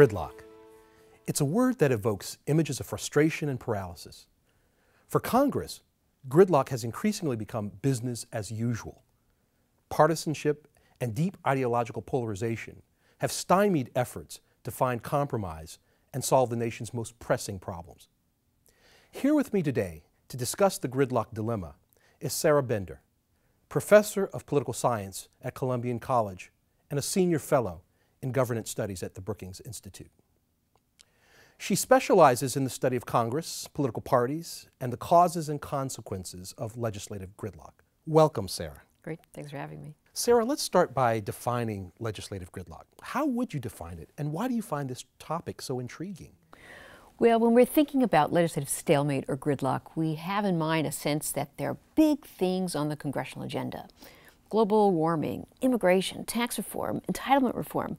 Gridlock. It's a word that evokes images of frustration and paralysis. For Congress, gridlock has increasingly become business as usual. Partisanship and deep ideological polarization have stymied efforts to find compromise and solve the nation's most pressing problems. Here with me today to discuss the gridlock dilemma is Sarah Bender, professor of political science at Columbian College and a senior fellow in governance studies at the Brookings Institution. She specializes in the study of Congress, political parties, and the causes and consequences of legislative gridlock. Welcome, Sarah. Great, thanks for having me. Sarah, let's start by defining legislative gridlock. How would you define it, and why do you find this topic so intriguing? Well, when we're thinking about legislative stalemate or gridlock, we have in mind a sense that there are big things on the congressional agenda. Global warming, immigration, tax reform, entitlement reform,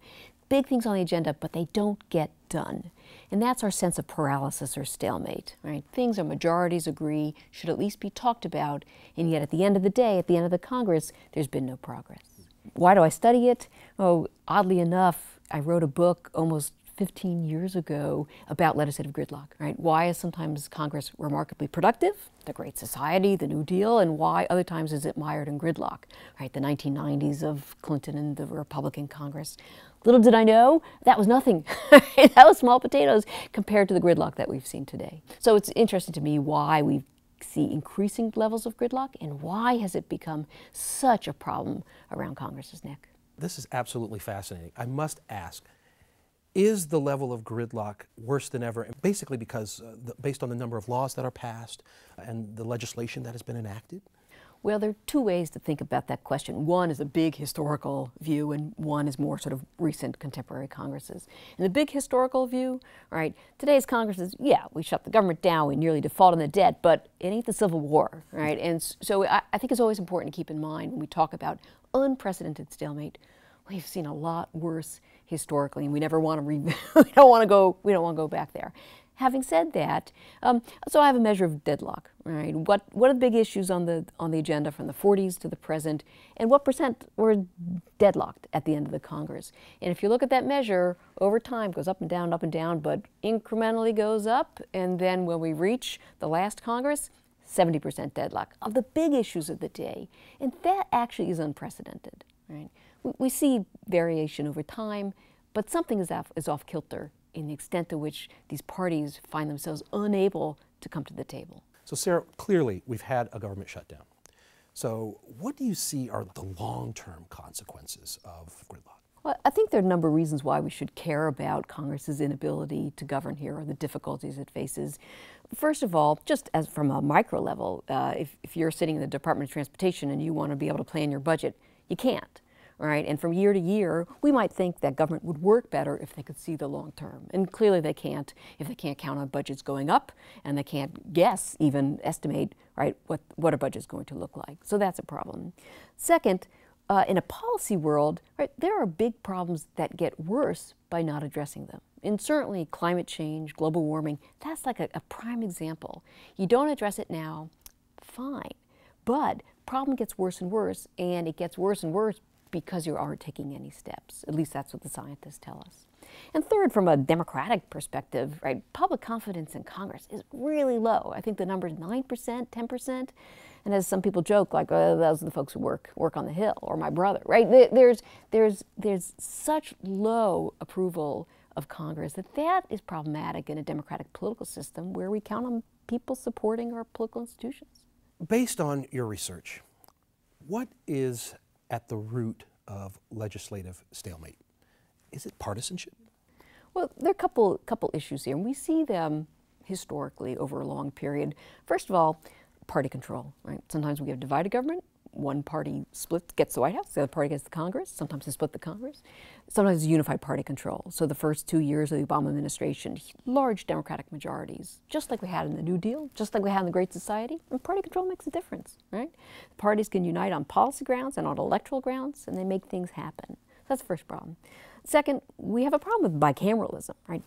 big things on the agenda, but they don't get done. And that's our sense of paralysis or stalemate, right? Things our majorities agree should at least be talked about, and yet at the end of the day, at the end of the Congress, there's been no progress. Why do I study it? Oh, oddly enough, I wrote a book almost 15 years ago about legislative gridlock, right? Why is sometimes Congress remarkably productive, the Great Society, the New Deal, and why other times is it mired in gridlock, right? The 1990s of Clinton and the Republican Congress. Little did I know, that was nothing. That was small potatoes compared to the gridlock that we've seen today. So it's interesting to me why we see increasing levels of gridlock and why has it become such a problem around Congress's neck. This is absolutely fascinating. I must ask, is the level of gridlock worse than ever? Basically because, based on the number of laws that are passed and the legislation that has been enacted? Well, there are two ways to think about that question. One is a big historical view, and one is more sort of recent contemporary Congresses. In the big historical view, right, today's Congress is, yeah, we shut the government down, we nearly default on the debt, but it ain't the Civil War, right? And so I think it's always important to keep in mind when we talk about unprecedented stalemate, we've seen a lot worse historically, and we never want to we don't want to go back there. Having said that, so I have a measure of deadlock, right? What are the big issues on the agenda from the 40s to the present, and what percent were deadlocked at the end of the Congress? And if you look at that measure, over time goes up and down, but incrementally goes up, and then when we reach the last Congress, 70% deadlock of the big issues of the day, and that actually is unprecedented, right? We see variation over time, but something is off kilter in the extent to which these parties find themselves unable to come to the table. So Sarah, clearly we've had a government shutdown. So what do you see are the long-term consequences of gridlock? Well, I think there are a number of reasons why we should care about Congress's inability to govern here or the difficulties it faces. First of all, just as from a micro level, if you're sitting in the Department of Transportation and you want to be able to plan your budget, you can't. Right? And from year to year, we might think that government would work better if they could see the long term. And clearly they can't if they can't count on budgets going up and they can't guess, even estimate, right, what a budget's going to look like. So that's a problem. Second, in a policy world, right, there are big problems that get worse by not addressing them. And certainly climate change, global warming, that's like a prime example. You don't address it now, fine. But problem gets worse and worse, and it gets worse and worse because you aren't taking any steps. At least that's what the scientists tell us. And third, from a democratic perspective, right, public confidence in Congress is really low. I think the number is 9%, 10%. And as some people joke, like, oh, those are the folks who work on the Hill, or my brother, right? There's such low approval of Congress that is problematic in a democratic political system where we count on people supporting our political institutions. Based on your research, what is at the root of legislative stalemate? Is it partisanship? Well, there are a couple issues here, and we see them historically over a long period. First of all, party control, right? Sometimes we have divided government. One party gets the White House, the other party gets the Congress. Sometimes they split the Congress. Sometimes it's unified party control. So the first 2 years of the Obama administration, large Democratic majorities, just like we had in the New Deal, just like we had in the Great Society, and party control makes a difference, right? The parties can unite on policy grounds and on electoral grounds, and they make things happen. That's the first problem. Second, we have a problem with bicameralism, right?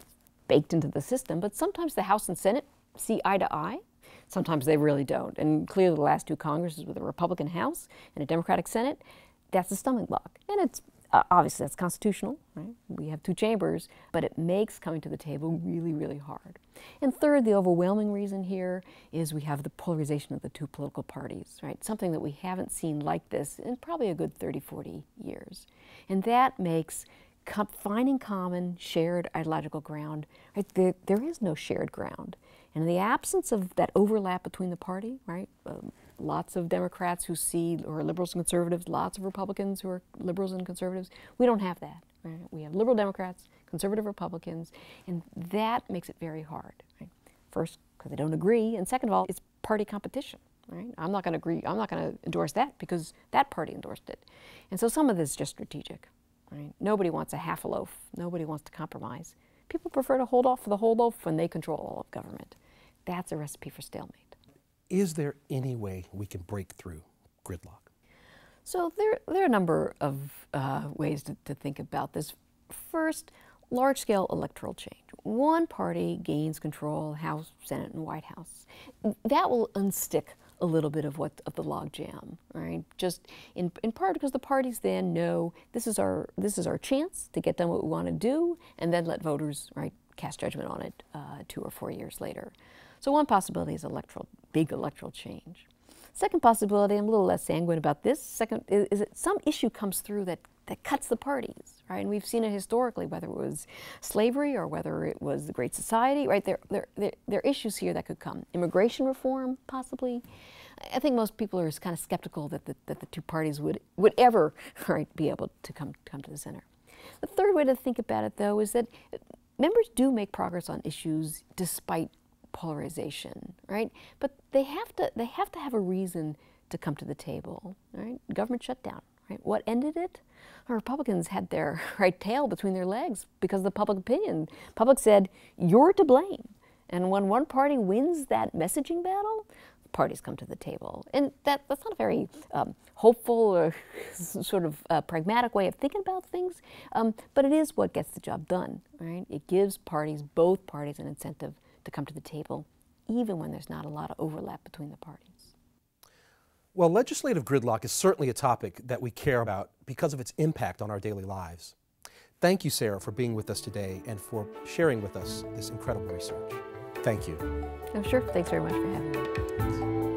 Baked into the system, but sometimes the House and Senate see eye to eye. Sometimes they really don't. And clearly the last two Congresses with a Republican House and a Democratic Senate, that's a stumbling block. And it's Obviously, that's constitutional, right? We have two chambers, but it makes coming to the table really, really hard. And third, the overwhelming reason here is we have the polarization of the two political parties, right? Something that we haven't seen like this in probably a good 30, 40 years. And that makes finding common, shared ideological ground, right? There is no shared ground. And in the absence of that overlap between the party, right? Lots of Democrats who are liberals and conservatives, lots of Republicans who are liberals and conservatives. We don't have that, right? We have liberal Democrats, conservative Republicans, and that makes it very hard, right? First, because they don't agree, and second of all, it's party competition, right? I'm not going to agree, I'm not going to endorse that because that party endorsed it. And so some of this is just strategic, right? Nobody wants a half a loaf. Nobody wants to compromise. People prefer to hold off for the whole loaf when they control all of government. That's a recipe for stalemate. Is there any way we can break through gridlock? So there are a number of ways to think about this. First, large-scale electoral change. One party gains control, House, Senate, and White House. That will unstick a little bit of the logjam, right? Just in part because the parties then know this is our chance to get done what we want to do, and then let voters, right, cast judgment on it 2 or 4 years later. So one possibility is big electoral change. Second possibility, I'm a little less sanguine about this. Second is that some issue comes through that cuts the parties, right? And we've seen it historically, whether it was slavery or whether it was the Great Society, right? There are issues here that could come. Immigration reform, possibly. I think most people are kind of skeptical that the two parties would ever, right, be able to come to the center. The third way to think about it, though, is that members do make progress on issues despite polarization, right? But they have to have a reason to come to the table, right? Government shutdown, right? What ended it? The Republicans had their tail between their legs because of the public opinion. Public said, you're to blame. And when one party wins that messaging battle, parties come to the table. And that's not a very hopeful or sort of pragmatic way of thinking about things, but it is what gets the job done, right? It gives both parties an incentive to come to the table, even when there's not a lot of overlap between the parties. Well, legislative gridlock is certainly a topic that we care about because of its impact on our daily lives. Thank you, Sarah, for being with us today and for sharing with us this incredible research. Thank you. Oh, sure. Thanks very much for having me.